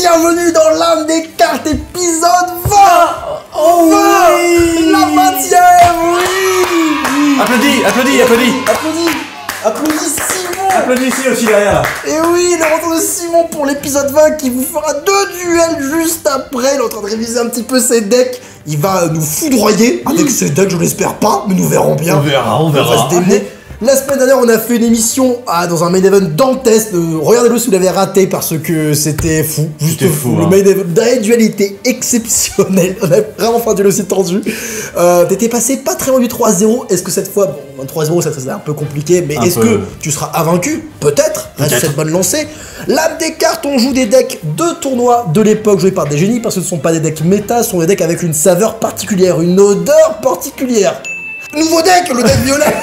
bienvenue dans l'âme des cartes épisode 20. Oh 20 oui. La 20ème, oui. Applaudis Simon. Applaudissez aussi derrière. Et oui, le retour de Simon pour l'épisode 20 qui vous fera 2 duels juste après. Il est en train de réviser un petit peu ses decks. Il va nous foudroyer avec ses decks, je l'espère pas, mais nous verrons bien. On verra. On va se démener. La semaine dernière, on a fait une émission dans un main event dantesque. Regardez-le si vous l'avez raté parce que c'était fou. Juste fou. Le main event d'un duel était exceptionnel. On a vraiment fait un duel aussi tendu. T'étais passé pas très loin du 3-0. Est-ce que cette fois, bon, 3-0, ça serait un peu compliqué, mais est-ce que tu seras invaincu? Peut-être. Reste cette bonne lancée. L'âme des cartes, on joue des decks de tournois de l'époque joués par des génies parce que ce ne sont pas des decks méta, ce sont des decks avec une saveur particulière, une odeur particulière. Nouveau deck, le deck violet.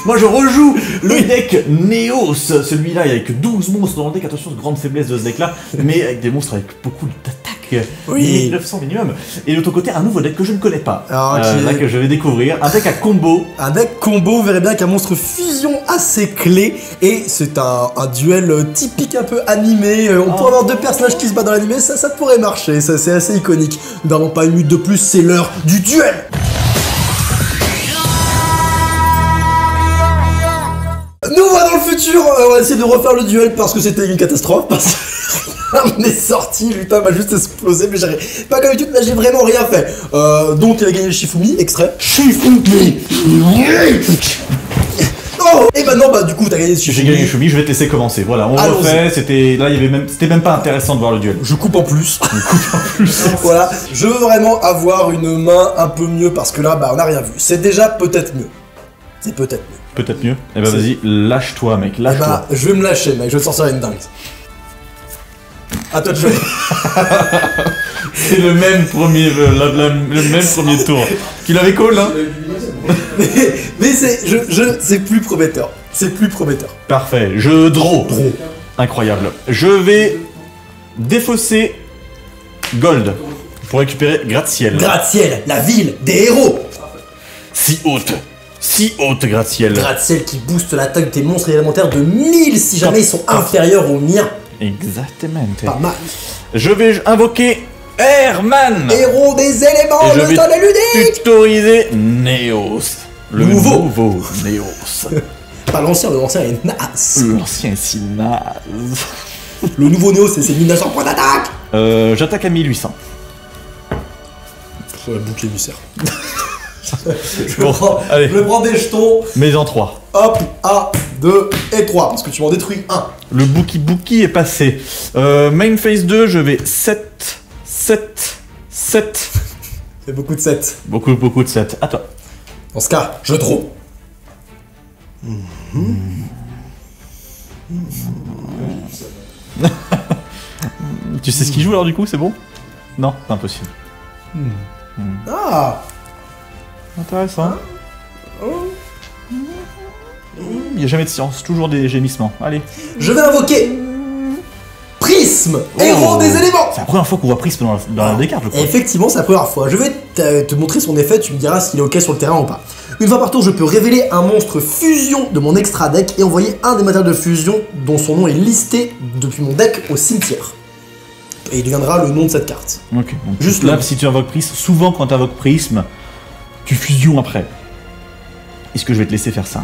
Moi je rejoue le deck Neos. Celui-là, il y a que 12 monstres dans le deck. Attention, grande faiblesse de ce deck-là, mais avec des monstres avec beaucoup d'attaques. Oui. 1900 minimum. Et de l'autre côté, un nouveau deck que je ne connais pas. Alors, là que je vais découvrir. Un deck à combo. Un deck combo, vous verrez bien qu'un monstre fusion assez clé. Et c'est un duel typique un peu animé. On pourrait avoir deux personnages qui se battent dans l'animé, ça pourrait marcher. Ça, c'est assez iconique. Nous n'avons pas une minute de plus, c'est l'heure du duel. Nous voilà dans le futur, on va essayer de refaire le duel parce que c'était une catastrophe, parce que on est sorti, putain m'a juste explosé, mais j'avais pas comme d'habitude, là j'ai vraiment rien fait. Donc il a gagné le Shifumi, extrait. Shifumi. Oh. Et maintenant bah du coup t'as gagné le Shifumi. J'ai gagné le Shifumi, je vais te laisser commencer. Voilà, on refait, c'était même pas intéressant de voir le duel. Je coupe en plus. Voilà, je veux vraiment avoir une main un peu mieux parce que là bah on a rien vu. C'est déjà peut-être mieux. C'est peut-être mieux. Peut-être mieux. Eh bah vas-y, lâche-toi mec, lâche-toi. Bah, je vais me lâcher mec, je vais te sortir une dingue. À toi de jouer. C'est le même premier, le même premier tour. Qu'il avait call hein. Mais c'est plus prometteur. C'est plus prometteur. Parfait, je draw. Incroyable. Je vais défausser Gold pour récupérer Gratte-Ciel. Gratte-Ciel, la ville des héros. Si haute Gratte-Ciel. Gratte-Ciel qui booste l'attaque de tes monstres élémentaires de 1000 si jamais ils sont inférieurs aux miens. Exactement. Pas mal. Je vais invoquer Herman. Héros des éléments, le temps de ludique. Tutoriser Neos. Le nouveau Neos. Pas l'ancien, l'ancien est naze. L'ancien est si naze. Le nouveau Neos, c'est 1900 points d'attaque. J'attaque à 1800. Faut la boucle émissaire. Bon, allez. Je prends des jetons. Mais en 3. Hop, 1, 2 et 3, parce que tu m'en détruis 1. Le Bookie est passé. Main phase 2, je vais 7. C'est beaucoup de 7. Beaucoup de 7. À toi. Dans ce cas, je draw. Tu sais ce qu'il joue alors du coup, c'est bon? Non, c'est impossible. Ah. Intéressant. Il n'y a jamais de silence, toujours des gémissements. Allez. Je vais invoquer Prisme, héros des éléments. C'est la première fois qu'on voit Prisme dans la carte, je crois. Effectivement, c'est la première fois. Je vais te montrer son effet, tu me diras s'il est ok sur le terrain ou pas. Une fois par tour, je peux révéler un monstre fusion de mon extra deck et envoyer un des matériaux de fusion dont son nom est listé depuis mon deck au cimetière. Et il deviendra le nom de cette carte. Ok, donc juste là, si tu invoques Prisme, souvent quand tu invoques Prisme, tu fusions après. Est-ce que je vais te laisser faire ça?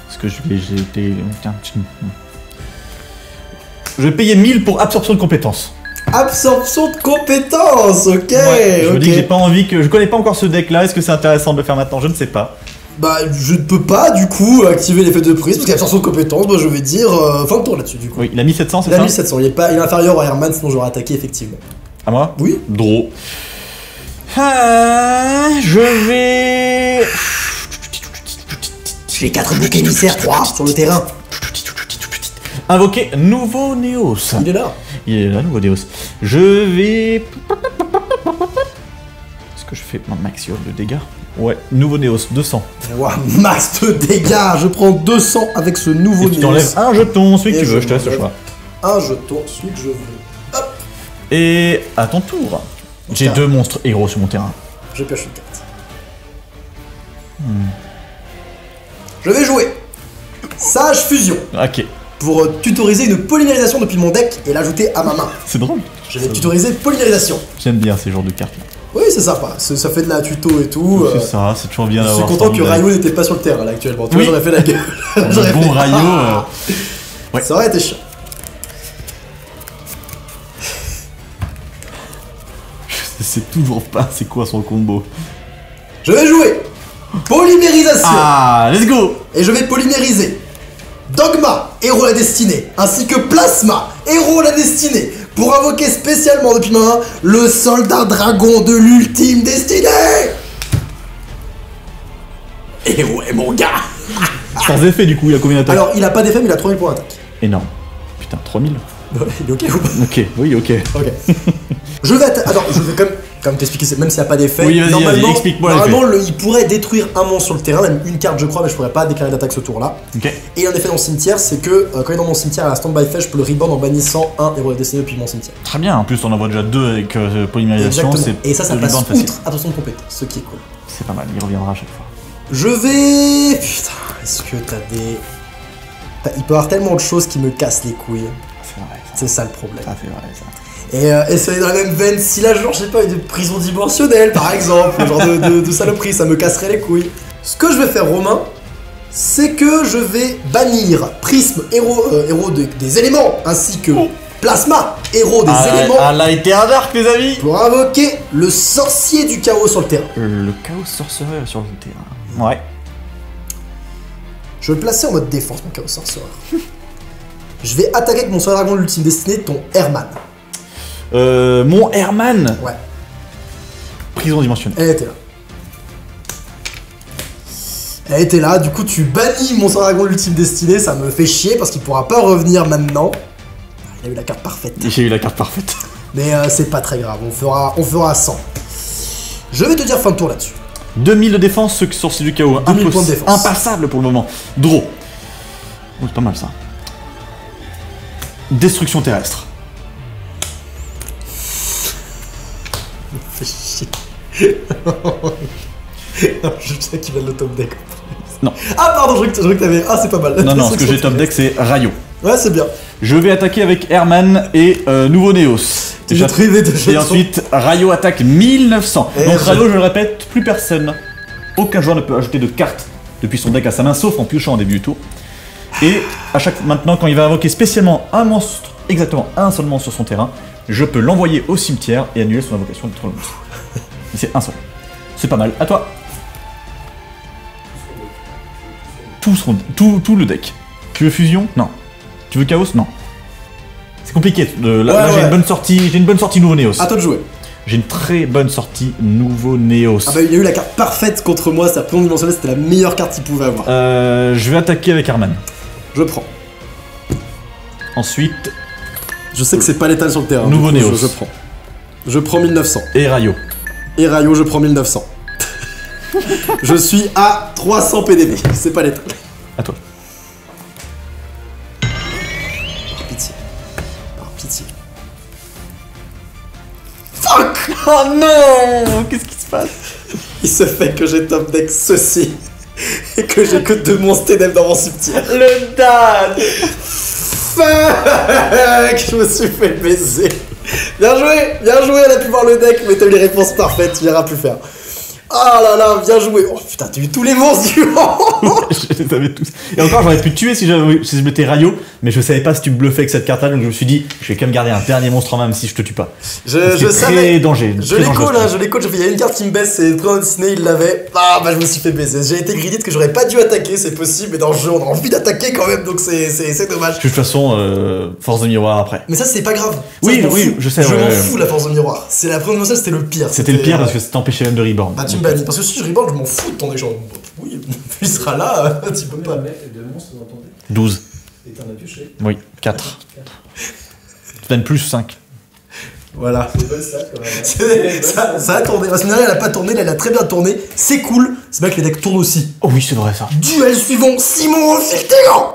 Est-ce que je vais payer 1000 pour absorption de compétences. Absorption de compétences, ok. Ouais, je me dis que ok. j'ai pas envie que... Je connais pas encore ce deck là, est-ce que c'est intéressant de le faire maintenant? Je ne sais pas. Bah, je ne peux pas du coup activer l'effet de prise parce qu'absorption de compétences, bah, je vais dire fin de tour là-dessus du coup. Oui, il a 1700, c'est Il a ça? 1700, il est inférieur à Herman, sinon j'aurais attaqué effectivement. À moi? Oui. Draw. Je vais... J'ai 4 boucs émissaires, 3 sur le terrain. Invoquer nouveau Neos. Il est là. Il est là, nouveau Neos. Je vais... Est-ce que je fais mon maximum de dégâts? Ouais, nouveau Neos, 200. Wow, max de dégâts, je prends 200 avec ce nouveau Et tu t'enlèves un jeton, celui que tu veux, je te laisse le choix. Un jeton, celui que je veux. Hop. Et à ton tour, j'ai 2 monstres héros sur mon terrain. Je pioche une carte. Je vais jouer Sage Fusion. Ok. pour tutoriser une polymérisation depuis mon deck et l'ajouter à ma main. C'est drôle. Je vais tutoriser polymérisation. J'aime bien ces genres de cartes. Oui, c'est sympa, ça fait de la tuto et tout. C'est ça, c'est toujours bien Je d'avoir. suis content que Rayo n'était pas sur le terrain là actuellement. Tu Oui. vois, j'aurais fait la gueule. Le bon Rayo. Ouais. Ça aurait été chiant. Je sais toujours pas c'est quoi son combo. Je vais jouer polymérisation. Ah, let's go. Et je vais polymériser Dogma, héros la destinée, ainsi que Plasma, héros la destinée, pour invoquer spécialement depuis ma main le soldat dragon de l'ultime destinée. Et ouais mon gars. Sans effet du coup, il a combien d'attaques? Alors il a pas d'effet mais il a 3000 points d'attaque. Énorme. Putain, 3000. Il est ok ou pas? Ok, oui, ok. Ok. Je vais attends, je vais quand même t'expliquer, même s'il n'y a pas d'effet. Oui, vas-y, normalement, explique-moi normalement il pourrait détruire un monstre sur le terrain, même une carte je crois, mais je pourrais pas déclarer d'attaque ce tour là. Ok. Et un effet dans le cimetière, c'est que quand il est dans mon cimetière à la stand-by phase, je peux le reborn en bannissant un héros de destinée depuis mon cimetière. Très bien, en plus on en voit déjà deux avec polymérisation. Exactement. Et ça deux passe rebounds faciles. outre attention de compétence, ce qui est cool. C'est pas mal, il reviendra à chaque fois. Je vais... Putain, est-ce que t'as des... Il peut y avoir tellement de choses qui me cassent les couilles. C'est vrai, ça. C'est ça le problème. Ça fait vrai, ça. Et c'est dans la même veine, si là, genre, je sais pas, une prison dimensionnelle, par exemple, genre de saloperie, ça me casserait les couilles. Ce que je vais faire, Romain, c'est que je vais bannir Prisme, héros des éléments, ainsi que Plasma, héros des éléments, Ah, là, Eternal Dark, les amis. pour invoquer le sorcier du chaos sur le terrain. Le chaos sorcerer sur le terrain. Ouais. Je vais le placer en mode défense, mon chaos sorcerer. Je vais attaquer avec mon soldat dragon de l'ultime destinée, ton Herman. Mon Herman. Ouais, Prison dimensionnelle. elle était là. Elle était là, du coup tu bannis mon soldat dragon de l'ultime destinée, ça me fait chier parce qu'il pourra pas revenir maintenant. Il a eu la carte parfaite. J'ai eu la carte parfaite. Mais c'est pas très grave, on fera 100. Je vais te dire fin de tour là-dessus. 2000 de défense, ce sorcier du chaos. 2000 points de défense. Impassable pour le moment. Draw. Oh, c'est pas mal ça. Destruction terrestre. Fais chier. Je sais qu'il a le top deck. Non. Ah pardon, je crois que t'avais... Ah c'est pas mal. Non, non, ce que j'ai top deck c'est Rayo. Ouais c'est bien. Je vais attaquer avec Herman et nouveau Neos. J'ai trouvé deux Et jetons. ensuite, Rayo attaque 1900. Et Donc je- Rayo, je le répète, plus personne. Aucun joueur ne peut ajouter de cartes depuis son deck à sa main, sauf en piochant en début du tour. Et à chaque maintenant, quand il va invoquer spécialement un monstre, exactement un seul monstre sur son terrain, je peux l'envoyer au cimetière et annuler son invocation de trop le monstre. Mais c'est un seul. C'est pas mal. À toi. Tout le deck. Tu veux fusion? Non. Tu veux chaos? Non. C'est compliqué. Là, j'ai ouais. une bonne sortie. J'ai une bonne sortie nouveau Neos. À toi de jouer. J'ai une très bonne sortie nouveau Neos. Ah bah il a eu la carte parfaite contre moi, sa prison dimensionnelle c'était la meilleure carte qu'il pouvait avoir. Je vais attaquer avec Herman. Je prends. Ensuite, Je sais que c'est pas létal sur le terrain. Nouveau du coup, Neos. Je prends. Je prends 1900. et Rayo. Et Rayo, je prends 1900. Je suis à 300 PDB. C'est pas létal. À toi. Par pitié. Par pitié. Fuck! Oh non! Qu'est-ce qui se passe? Il se fait que j'ai top deck ceci. Et que j'ai que 2 monstres ténèbres dans mon cimetière. Le dad! Fuck! Je me suis fait baiser. Bien joué, elle a pu voir le deck, mais t'as eu les réponses parfaites, tu verras plus faire. Ah là là, bien joué. Oh putain, t'as eu tous les monstres du monde. Je les avais tous. Et encore, j'aurais pu te tuer si je mettais Rayo, mais je savais pas si tu me bluffais avec cette carte-là, donc je me suis dit, je vais quand même garder un dernier monstre en main, même si je te tue pas. Je savais. Très danger. Je les call, hein, j'ai fait, il y a une carte qui me baisse, c'est Prison Disney, il l'avait. Ah bah je me suis fait baiser. J'ai été greedy que j'aurais pas dû attaquer, c'est possible, mais dans le jeu on a envie d'attaquer quand même, donc c'est dommage. De toute façon, force de miroir après. Mais ça c'est pas grave. Ça, Oui, je m'en oui, fous. je sais, Je ouais, m'en ouais. fous la force de miroir. C'est la Prison Dimensionnelle, c'était le pire. C'était le pire parce que ça t'empêchait même de reborn. Bah tu me bannis, parce que si je reborn, je m'en fous de ton échange. Oui, il sera là, tu peux pas. De monstres dans ton deck 12. et t'en as pioché. Oui, 4. Tu donnes plus 5. Voilà. C'est bonne stat quand même. Ça a tourné. La semaine dernière, elle a pas tourné, là, elle a très bien tourné. C'est cool. C'est bien que les decks tournent aussi. Oh oui, c'est vrai ça. Duel suivant, Simon Filtéan.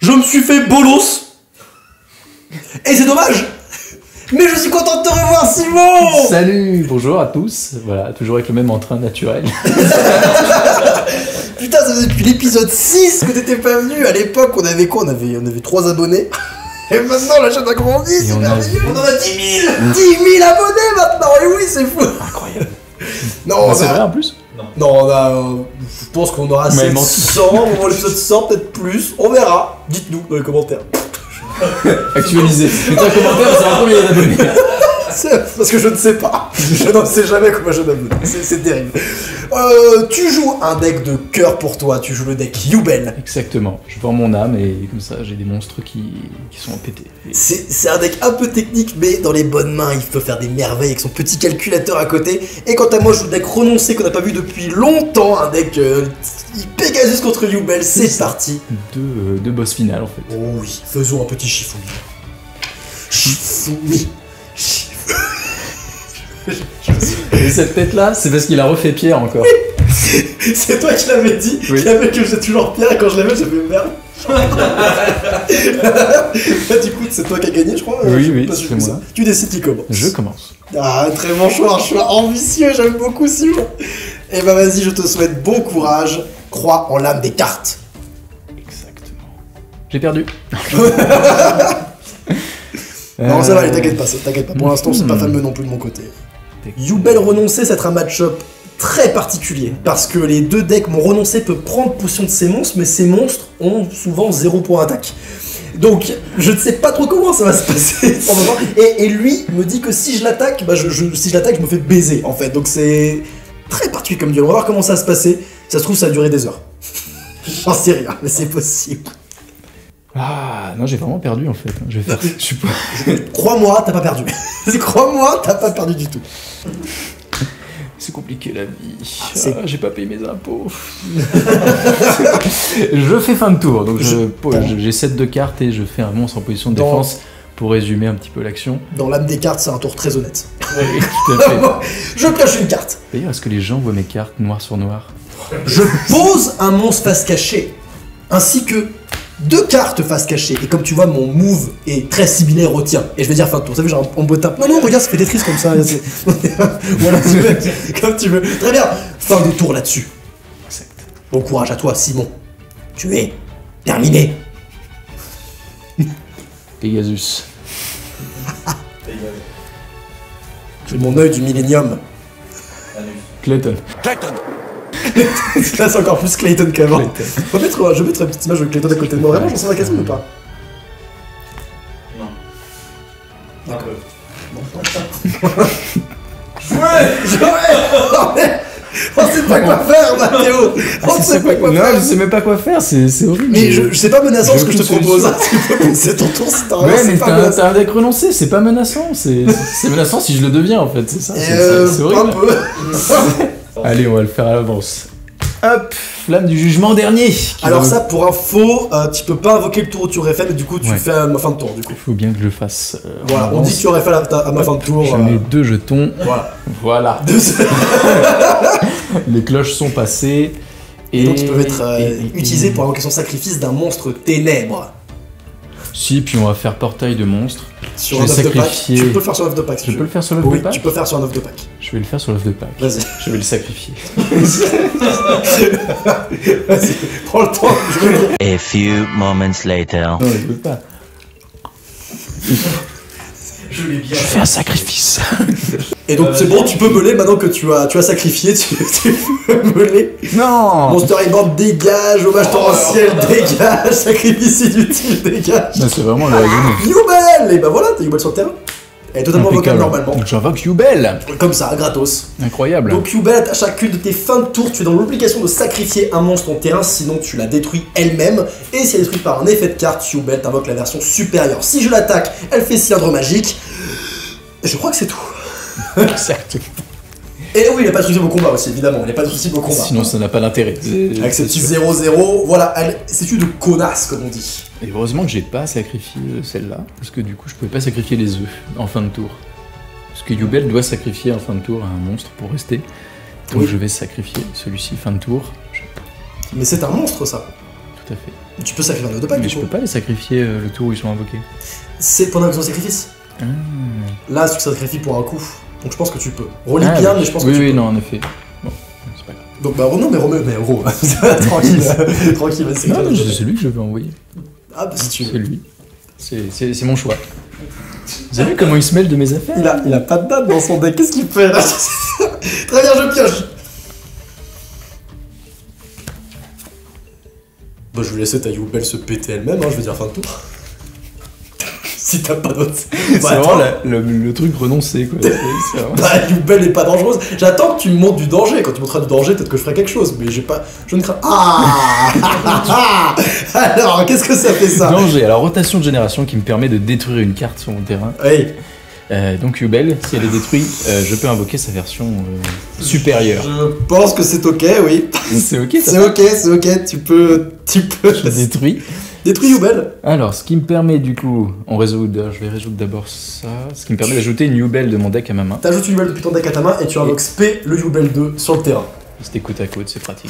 Je me suis fait bolos. Et c'est dommage. Mais je suis content de te revoir, Simon. Salut, bonjour à tous. Voilà, toujours avec le même entrain naturel. Putain, ça faisait depuis l'épisode 6 que t'étais pas venu. À l'époque, on avait quoi? On avait 3 abonnés. Et maintenant, la chaîne a grandi, Et c'est on merveilleux. a- On en a 10 000 10 000 abonnés maintenant. Et oui, c'est fou. Incroyable. Non, C'est vrai en plus. Non, on a. Je pense qu'on aura Vous m'avez menti. 700. Au moment où l'épisode sort, peut-être plus. On verra. Dites-nous dans les commentaires. Actualisé. Faites un commentaire, c'est un combien d'abonnés. C'est parce que je ne sais pas. Je n'en sais jamais comment je donne. C'est terrible. Tu joues un deck de cœur pour toi. Tu joues le deck Yubel. Exactement. Je vends mon âme et comme ça j'ai des monstres qui sont pétés. Et C'est un deck un peu technique, mais dans les bonnes mains, il peut faire des merveilles avec son petit calculateur à côté. Et quant à moi, je joue le deck renoncé qu'on n'a pas vu depuis longtemps. Un deck Pegasus contre Yubel. C'est parti. deux boss finales en fait. Oh oui, faisons un petit Shifumi. Shifumi. Et cette tête là, c'est parce qu'il a refait Pierre encore. C'est toi qui l'avais dit, Oui. qui avait que j'ai toujours Pierre et quand je l'avais, j'avais merde. Du coup, c'est toi qui as gagné, je crois. Oui, je sais oui, pas si je c'est fais ça. moi. Tu décides qui commence. Je commence. Ah, très bon choix, un choix ambitieux, j'aime beaucoup Simon. Et bah vas-y, je te souhaite bon courage. Crois en l'âme des cartes. Exactement. J'ai perdu. Non, ça va, allez, t'inquiète pas, t'inquiète pas. Pour l'instant, c'est pas fameux non plus de mon côté. Yubel renoncé, c'est un match-up très particulier. Parce que les deux decks, mon renoncé peut prendre possession de ces monstres, mais ces monstres ont souvent 0 point d'attaque. Donc, je ne sais pas trop comment ça va se passer pour le moment. Et lui me dit que si je l'attaque, bah si je l'attaque, je me fais baiser en fait. Donc c'est très particulier comme duel. On va voir comment ça va se passer. Ça se trouve, ça va durer des heures. J'en sais rien, mais c'est possible. Ah non, j'ai vraiment perdu en fait. Je vais faire. Je suis pas. Crois-moi, t'as pas perdu. Crois-moi, t'as pas perdu du tout. C'est compliqué la vie. c'est- Ah, j'ai pas payé mes impôts. Je fais fin de tour, donc j'ai 7 de cartes et je fais un monstre en position de Dans- défense pour résumer un petit peu l'action. Dans l'âme des cartes, c'est un tour très honnête. Oui, tout à fait. Je pioche une carte. D'ailleurs, est-ce que les gens voient mes cartes noir sur noir? Je pose un monstre face cachée, ainsi que 2 cartes face cachée. Et comme tu vois, mon move est très similaire au tien. Et je vais dire fin de tour. T'as vu, genre en botin. Non, regarde, ça fait des tristes comme ça. Voilà, comme tu veux. Très bien. Fin de tour là-dessus. Exact. Bon courage à toi, Simon. Tu es terminé. Pegasus. J'ai mon œil du millénium. Clayton. Là, c'est encore plus Clayton qu'avant. Clayton. Je vais mettre une petite image de Clayton à côté de moi. Vraiment, j'en sais la question ou pas? Non. On sait pas quoi faire, Mathéo. On sait pas quoi Non, faire. je sais même pas quoi faire, c'est horrible. Mais c'est pas menaçant J'ai ce que je te aucune propose. solution. C'est ton tour si t'as Ouais, rien, mais c'est pas t'as menaçant. un deck renoncé, c'est pas menaçant. C'est menaçant si je le deviens en fait, c'est ça. C'est un horrible. peu. Allez, on va le faire à l'avance. Hop, flamme du jugement dernier. qui Alors va- ça, pour info, tu peux pas invoquer le tour où tu aurais fait, mais du coup tu Ouais. fais à ma fin de tour, du coup. Il faut bien que je le fasse. Voilà, en on dit avance. que tu aurais fait à ma fin de tour. Je mets 2 jetons. Voilà. Voilà. Les cloches sont passées. Et donc ils peuvent être et- utilisés pour invoquer son sacrifice d'un monstre ténèbre. Si, puis on va faire portail de monstre. Sur Je un vais 9 de pack. sacrifier- Tu peux le faire sur un 9 de pack si Je tu peux veux. le faire sur l'œuf Oui, de pack tu peux faire sur un 9 de pack. Je vais le faire sur l'œuf de pack. Vas-y. Je vais le sacrifier. Vas-y, prends le temps. Je veux dire. A few moments later. Non, je veux pas. Je l'ai bien. Fais un sacrifice. Et donc c'est bon, tu peux meuler maintenant que tu as sacrifié, tu peux meuler. Non. Monster Reborn dégage, hommage torrentiel dégage, sacrifice inutile dégage. Non, c'est vraiment le raisonnement. Yubel! Et bah voilà, t'as Yubel sur le terrain. Elle est totalement vocale normalement. Donc j'invoque Yubel. Comme ça, gratos. Incroyable. Donc Yubel, à chacune de tes fins de tour, tu es dans l'obligation de sacrifier un monstre en terrain, sinon tu la détruis elle-même. Et si elle est détruite par un effet de carte, Yubel t'invoque la version supérieure. Si je l'attaque, elle fait cylindre magique. Et je crois que c'est tout. Exact. Et oui, il n'est pas trucible au combat aussi, évidemment. Il n'est pas trucible au combat. Sinon ça n'a pas d'intérêt. Avec ces petits C'est sûr. 0-0, voilà, c'est une de connasse, comme on dit. Et heureusement que j'ai pas sacrifié celle-là, parce que du coup je pouvais pas sacrifier les œufs en fin de tour. Parce que Yubel doit sacrifier en fin de tour à un monstre pour rester. Donc Oui. je vais sacrifier celui-ci fin de tour. Mais c'est un monstre, ça. Tout à fait. Tu peux sacrifier un autre pack, Mais du je coup. peux pas les sacrifier le tour où ils sont invoqués. C'est pendant que son sacrifice. Là, tu te sacrifies pour un coup. Donc je pense que tu peux. Relis bien, mais je pense que tu oui, peux. non, en effet. Bon, c'est pas grave. Donc bah non, mais Roméo, tranquille, tranquille, c'est Non, c'est celui que je veux envoyer. Ah bah si tu C'est veux. lui. C'est mon choix. Vous avez vu comment il se mêle de mes affaires? Il a pas de date dans son deck, qu'est-ce qu'il fait là? Très bien, je pioche. Bah je vais laisser ta Youbel se péter elle-même, hein, je veux dire fin de tour. Si t'as pas d'autre. C'est vraiment le truc renoncé, quoi. C'est vraiment... Bah Youbel est pas dangereuse. J'attends que tu me montres du danger. Quand tu monteras du danger, peut-être que je ferai quelque chose. Mais j'ai pas. Je ne crains. Ah. Alors, qu'est-ce que ça fait ça? Danger, alors rotation de génération qui me permet de détruire une carte sur mon terrain. Oui. Donc Yubel, si elle est détruite, je peux invoquer sa version supérieure. Je pense que c'est ok, oui. C'est ok ça? C'est ok. Tu peux. Je détruis. Détruis Youbel. Alors, ce qui me permet du coup, je vais résoudre d'abord ça. Ce qui me permet d'ajouter une Yubel de mon deck à ma main. T'ajoutes une Youbel depuis ton deck à ta main et tu invoques Spé le Youbel 2 sur le terrain. C'était côte à côte, c'est pratique.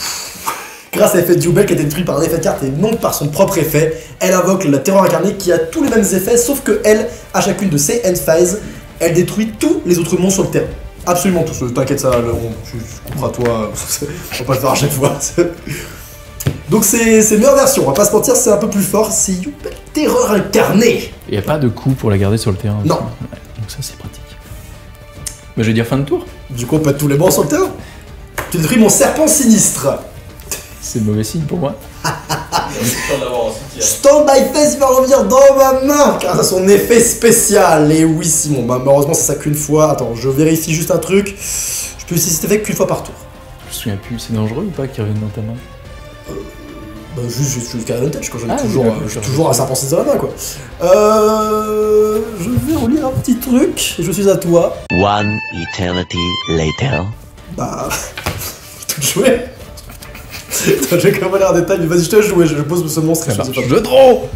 Grâce à l'effet de Youbel qui est détruit par un effet de carte et non par son propre effet, elle invoque la terreur incarnée qui a tous les mêmes effets, sauf que elle, à chacune de ses end phases, elle détruit tous les autres monstres sur le terrain. Absolument tous. T'inquiète, ça, tu couperas toi. On va pas le faire à chaque fois. Donc c'est une meilleure version, on va pas se mentir, c'est un peu plus fort, c'est Youbel terreur incarnée. Il n'y a pas de coup pour la garder sur le terrain. Non. Ouais, donc ça c'est pratique. Bah, je vais dire fin de tour. Du coup on pète tous les monstres sur le terrain. Tu détruis mon serpent sinistre. C'est mauvais signe pour moi. Stand by face va revenir dans ma main grâce à son effet spécial. Et oui Simon, bah, malheureusement c'est ça qu'une fois. Attends, je vérifie juste un truc. Je peux utiliser cet effet qu'une fois par tour. Je me souviens plus, c'est dangereux ou pas qu'il revienne dans ta main? Bah juste jusqu'à la tête, quand j'en ai Ah, toujours, oui, j'ai toujours un serpent sinistre dans la main quoi. Je vais relire un petit truc et je suis à toi. One eternity later. Bah... tout jouer. Attends, j'ai quand même l'air en détail, mais vas-y, je te laisse jouer, je pose ce monstre et je dis pas. Je draw.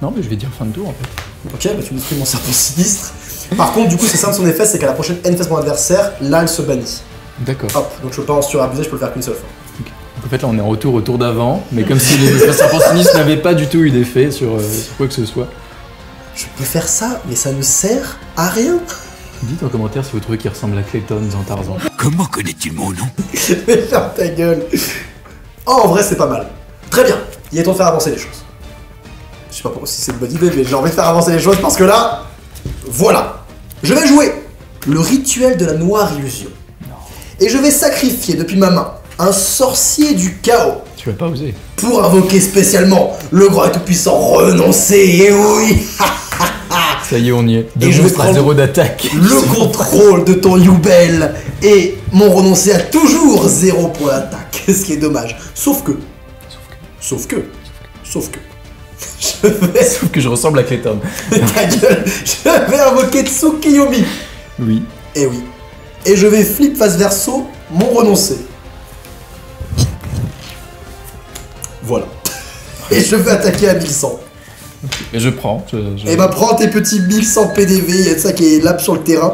Non, mais je vais dire fin de tour en fait. Ok, bah tu détruis mon serpent sinistre. Par contre, du coup, c'est ça de son effet, c'est qu'à la prochaine end phase de mon adversaire, là, elle se bannit. D'accord. Hop, donc je peux pas en surabuser, je peux le faire qu'une seule fois. Donc en fait là on est en retour au tour d'avant, mais comme si le serpent sinistre n'avait pas du tout eu d'effet sur quoi que ce soit. Je peux faire ça, mais ça ne sert à rien. Dites en commentaire si vous trouvez qu'il ressemble à Clayton dans Tarzan. Comment connais-tu mon nom? Mais ferme ta gueule. Oh, en vrai, c'est pas mal. Très bien, il est temps de faire avancer les choses. Je sais pas si c'est une bonne idée, mais j'ai envie de faire avancer les choses parce que là, voilà. Je vais jouer le rituel de la noire illusion. Et je vais sacrifier depuis ma main un sorcier du chaos Tu vas pas oser. pour invoquer spécialement le grand et tout-puissant renoncé. Et oui, Ça y est, on y est. Deux Et je vais monstres à prendre 0 d'attaque. le contrôle de ton Youbel et mon renoncé a toujours 0 pour l'attaque, ce qui est dommage. Sauf que, je vais, Sauf que je ressemble à Clayton. ta gueule, je vais invoquer Tsukiyomi. Oui. Et oui, et je vais flip face verso mon renoncé. Voilà. Et je vais attaquer à 1100. Et je prends. Et bah prends tes petits 1100 PDV, il y a de ça qui est lap sur le terrain.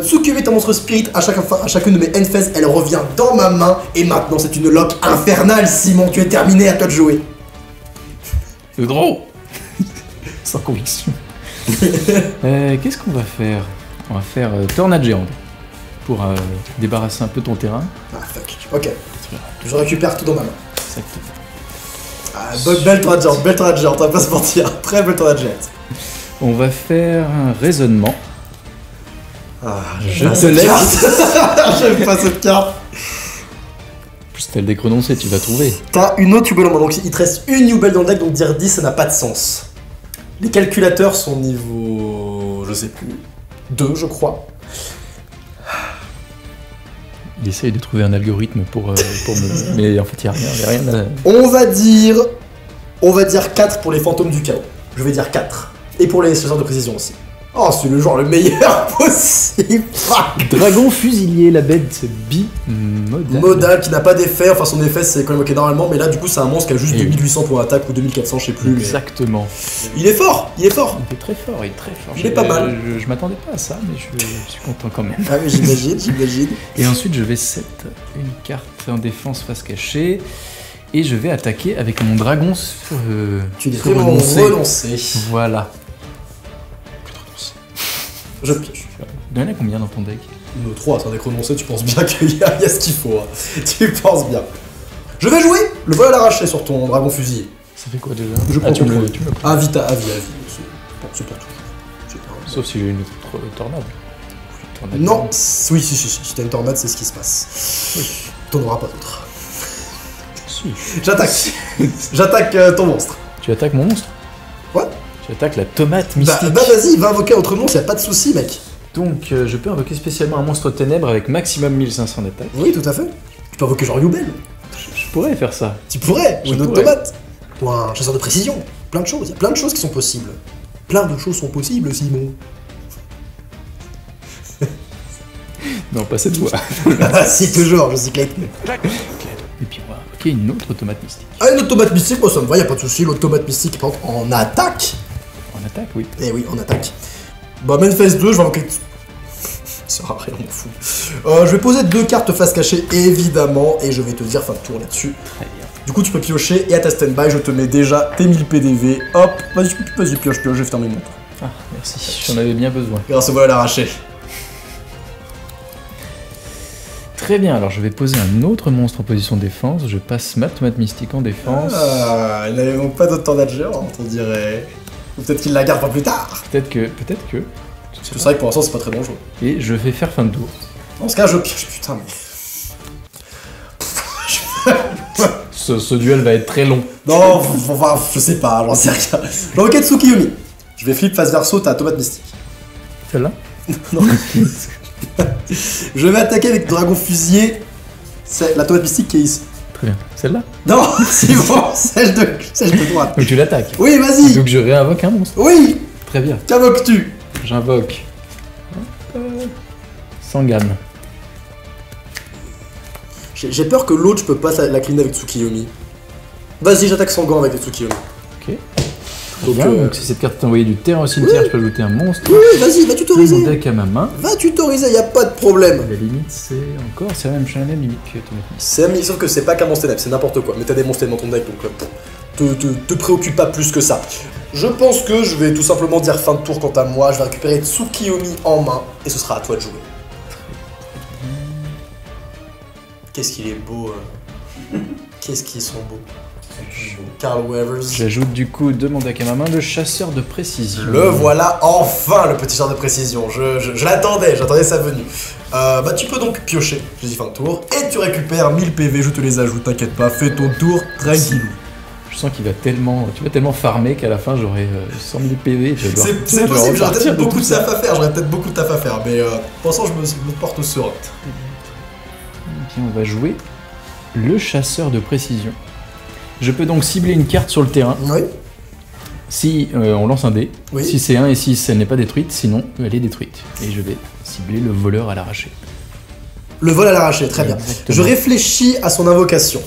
Tsukiyomi est un monstre spirit, à chacune de mes end phases, elle revient dans ma main. Et maintenant c'est une lock infernale, Simon, tu es terminé, à toi de jouer. Le draw. Sans conviction. Qu'est-ce qu'on va faire? On va faire tornade géante. Pour débarrasser un peu ton terrain. Ah fuck, ok. Je récupère tout dans ma main. Exactement. Ah, belle tornade géante, on va pas se mentir. Très belle tornade géante. On va faire un raisonnement. Ah, Je te laisse. J'aime pas cette carte. Plus t'as le deck renoncé, tu vas trouver. T'as une autre Youbel en main, donc il te reste une Youbel dans le deck, donc dire 10 ça n'a pas de sens. Les calculateurs sont niveau... je sais plus... 2 je crois. Il essaye de trouver un algorithme pour me... Mais en fait, il n'y a rien à... On va dire 4 pour les fantômes du chaos. Je vais dire 4. Et pour les chasseurs de précision aussi. Oh, c'est le genre le meilleur possible. Dragon fusilier, la bête bimodale. Modal qui n'a pas d'effet, enfin son effet c'est quand même ok normalement, mais là du coup c'est un monstre qui a juste Et 2800 pour attaque ou 2400, je sais plus. Exactement. Mais... Il est fort. Il est très fort, il est très fort. Il est pas mal. Je m'attendais pas à ça, mais je suis content quand même. Ah oui, j'imagine. Et ensuite, je vais set une carte en défense face cachée. Et je vais attaquer avec mon dragon sur Tu détruis mon renoncé. Voilà. Je pioche. Il y en a combien dans ton deck? 3, c'est un deck renoncé, tu penses bien qu'il y a ce qu'il faut. Hein. Tu penses bien. Je vais jouer le vol à l'arraché sur ton dragon fusillé. Ça fait quoi déjà? Je prends tu me contrôle. le prends. Ah, vite, à vie. C'est pour tout. Sauf si j'ai une tornade. Tornade. Non, oui, si t'as une tornade, c'est ce qui se passe. T'en auras pas d'autre. Si. J'attaque ton monstre. Tu attaques mon monstre? Ouais. Tu attaques la tomate mystique. Bah vas-y, va invoquer un autre monstre, y'a pas de soucis, mec. Donc je peux invoquer spécialement un monstre ténèbres avec maximum 1500 d'attaque. Oui, tout à fait. Tu peux invoquer genre Youbel. Je pourrais faire ça. Tu pourrais, ou Je une autre pourrais. tomate. Ou un chasseur de précision. Plein de choses, il y a plein de choses qui sont possibles. Plein de choses sont possibles, Simon. Non, pas cette fois. Ah, si, toujours, je suis Clayton. Et puis on va invoquer une autre tomate mystique. Ah, une autre tomate mystique, moi ça me va, y'a pas de soucis. L'autre tomate mystique, par contre, en attaque. En attaque, oui. Eh oui, en attaque. Bah, main phase 2, je vais invoquer. Ça sert à rien, on m'en fout. Je vais poser 2 cartes face cachée, évidemment, et je vais te dire fin de tour là-dessus. Très bien. Du coup, tu peux piocher, et à ta stand-by, je te mets déjà tes 1000 PDV. Hop, vas-y, pioche, je vais fermer mon tour. Ah, merci. J'en avais bien besoin. Grâce au vol à l'arraché. Très bien, alors je vais poser un autre monstre en position défense. Je passe ma tomate mystique en défense. Ah, il n'avait donc pas d'autre tornade géante, on dirait. Ou peut-être qu'il la garde pour plus tard. Peut-être que. C'est vrai que pour l'instant, c'est pas très dangereux. Et je vais faire fin de tour. Dans ce cas, je pioche, putain, mais. Ce duel va être très long. Non, enfin, je sais pas, j'en sais rien. Je vais invoquer Tsukiyomi. Je vais flip face verso ta tomate mystique. Celle-là? Non. Je vais attaquer avec Dragon Fusillé. C'est la tomate mystique qui est ici. Très bien. Celle-là? Non, c'est bon, celle de droite. Donc tu l'attaques. Oui, vas-y. Donc je réinvoque un monstre. Oui. Très bien. Qu'invoques-tu? J'invoque. Sangan. J'ai peur que l'autre, je peux pas la clean avec Tsukiyomi. Vas-y, j'attaque Sangan avec les Tsukiyomi. Ok. Donc, donc si cette carte est envoyée du terrain au cimetière, oui. Je peux ajouter un monstre. Oui, vas-y, va Mon tutoriser. deck à ma main. Va tutoriser, y a pas de problème. La limite c'est encore, c'est la même limite que tomate mystique. C'est sauf que c'est pas qu'un monstre ténèbres, c'est n'importe quoi. Mais t'as des monstres ténèbres dans ton deck, donc te préoccupe pas plus que ça. Je pense que je vais tout simplement dire fin de tour quant à moi. Je vais récupérer Tsukiyomi en main et ce sera à toi de jouer. Qu'est-ce qu'il est beau. Qu'est-ce qu'ils sont beaux. Carl Weathers. J'ajoute du coup de mon deck à ma main le chasseur de précision. Le voilà enfin, le petit genre de précision. Je l'attendais, j'attendais sa venue. Bah tu peux donc piocher, je dis fin de tour, et tu récupères 1000 PV, je te les ajoute, t'inquiète pas, fais ton tour tranquillou. Je sens qu'il va tellement, tu vas tellement farmer qu'à la fin j'aurai 100 000 PV. Et je vais devoir- C'est je vais possible, j'aurais repartir peut-être de beaucoup de tout ça. taf à faire, mais pour l'instant je me porte serein. Bien, on va jouer le chasseur de précision. Je peux donc cibler une carte sur le terrain. Oui. Si on lance un dé, Oui. si c'est 1 et 6, elle n'est pas détruite, sinon elle est détruite. Et je vais cibler le voleur à l'arraché. Le vol à l'arraché, très bien. Exactement. Je réfléchis à son invocation.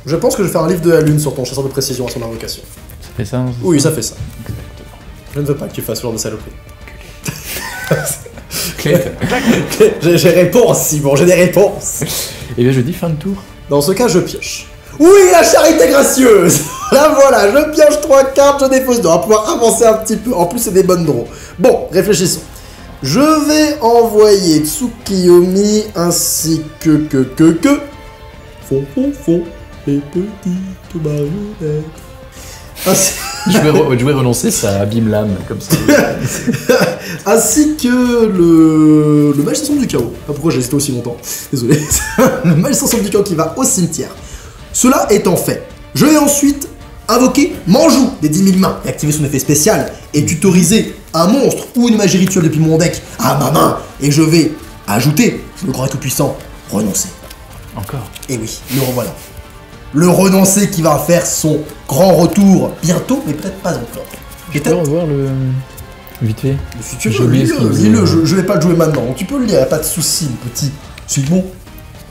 Je pense que je vais faire un livre de la lune sur ton chasseur de précision à son invocation. Ça fait ça? Oui, ça fait ça. Exactement. Je ne veux pas que tu fasses ce genre de saloperie. Clayton. J'ai réponse, Simon, j'ai des réponses. Et bien je dis fin de tour. Dans ce cas, je pioche. Oui, la charité gracieuse. Là voilà, je pioche 3 cartes, je défausse 2. On va pouvoir avancer un petit peu. En plus, c'est des bonnes draws. Bon, réfléchissons. Je vais envoyer Tsukiyomi ainsi que... Font, les petites marionnettes. Ainsi... Je vais renoncer, ça abîme l'âme, comme ça. ainsi que le magicien du chaos. Pas pourquoi j'ai hésité aussi longtemps. Désolé. Le magicien du chaos qui va au cimetière. Cela étant fait, je vais ensuite invoquer Manjou des 10 000 mains et activer son effet spécial et tutoriser un monstre ou une magie rituelle depuis mon deck à ma main. Et je vais ajouter le grand et tout-puissant renoncer. Encore. Et oui, le revoilà. Le renoncer qui va faire son grand retour bientôt, mais peut-être pas encore. Je peux revoir le... Vite fait. Mais si tu J'ai veux, oublié ce qu'il lis-le, disait. je vais pas le jouer maintenant. Tu peux le lire, y'a pas de soucis, mon petit. C'est bon.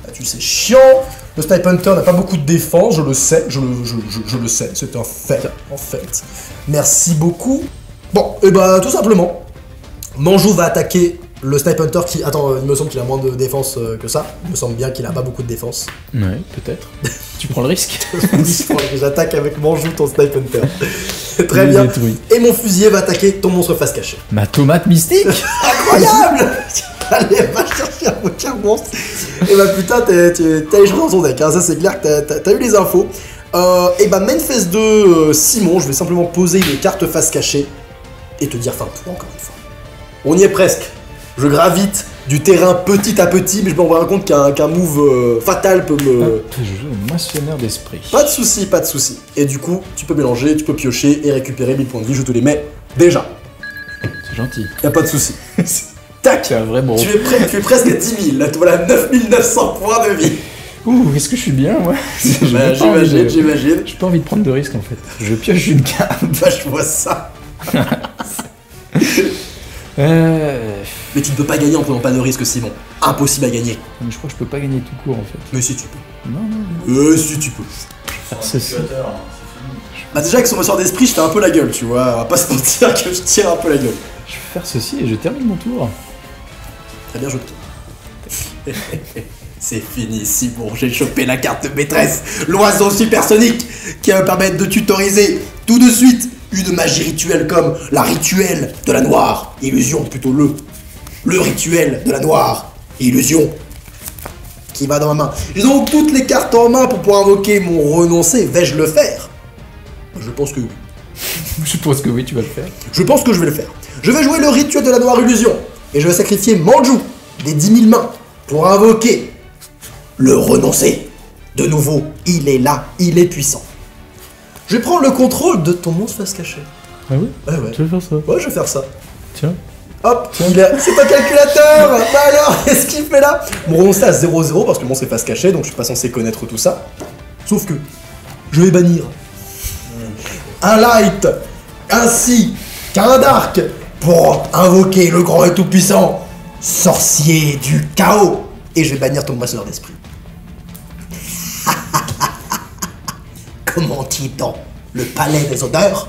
Ah, tu sais, chiant. Le Snipe Hunter n'a pas beaucoup de défense, je le sais, je le sais, c'est un fait, en fait. Merci beaucoup. Bon, et bah tout simplement, Manjou va attaquer Le Snipe Hunter qui... Attends, il me semble qu'il a moins de défense que ça. Il me semble bien qu'il a pas beaucoup de défense. Ouais, peut-être. Tu prends le risque. J'attaque avec Manjou ton Snipe Hunter. Très Il bien. détruit. Et mon fusilier va attaquer ton monstre face cachée. Ma tomate mystique. Incroyable. Allez, va chercher un bouquin monstre. Et bah putain, t'as les choses dans ton deck, hein. Ça c'est clair que t'as eu les infos. Et bah main phase 2, Simon, je vais simplement poser une carte face cachée et te dire fin de tour encore une fois. On y est presque. Je gravite du terrain petit à petit, mais je me rends compte qu'un move fatal peut me... Je joue un moissonneur d'esprit. Pas de soucis, pas de soucis. Et du coup, tu peux mélanger, tu peux piocher et récupérer 1000 points de vie, je te les mets déjà. C'est gentil. Y'a pas de soucis. Tac. C'est un vrai bon. Tu es presque à 10 000, là, voilà 9900 points de vie. Ouh, est-ce que je suis bien, moi? Bah, j'imagine. J'ai pas envie de prendre de risque en fait. Je pioche une carte. Bah, je vois ça. Mais tu ne peux pas gagner en prenant pas de risque, Simon. Impossible à gagner. Mais je crois que je peux pas gagner tout court en fait. Mais si tu peux. Non. Si tu peux. Faire ceci. Bah déjà avec son ressort d'esprit, je fais un peu la gueule, tu vois. On va pas se mentir que je tire un peu la gueule. Je vais faire ceci et je termine mon tour. Très bien joué. C'est fini, Simon. J'ai chopé la carte de maîtresse. L'oiseau supersonique qui va me permettre de tutoriser tout de suite une magie rituelle comme la rituelle de la noire. Illusion, plutôt le rituel de la noire. Illusion. Qui va dans ma main. J'ai donc toutes les cartes en main pour pouvoir invoquer mon renoncé. Vais-je le faire? Je pense que oui. Je pense que oui, tu vas le faire. Je pense que je vais le faire. Je vais jouer le rituel de la noire illusion. Et je vais sacrifier Manjou des 10 000 mains pour invoquer le renoncé. De nouveau, il est là, il est puissant. Je vais prendre le contrôle de ton monstre face cachée. Ah oui? Ouais. Tu veux faire ça? Ouais, je vais faire ça. Tiens. Hop, c'est un calculateur. Bah alors, qu'est-ce qu'il fait là? Mon renoncé à 0-0 parce que le monstre est face cachée, donc je suis pas censé connaître tout ça. Sauf que, je vais bannir un light ainsi qu'un dark pour invoquer le grand et tout-puissant sorcier du chaos. Et je vais bannir ton moissonneur d'esprit. Comment dit dans le palais des odeurs?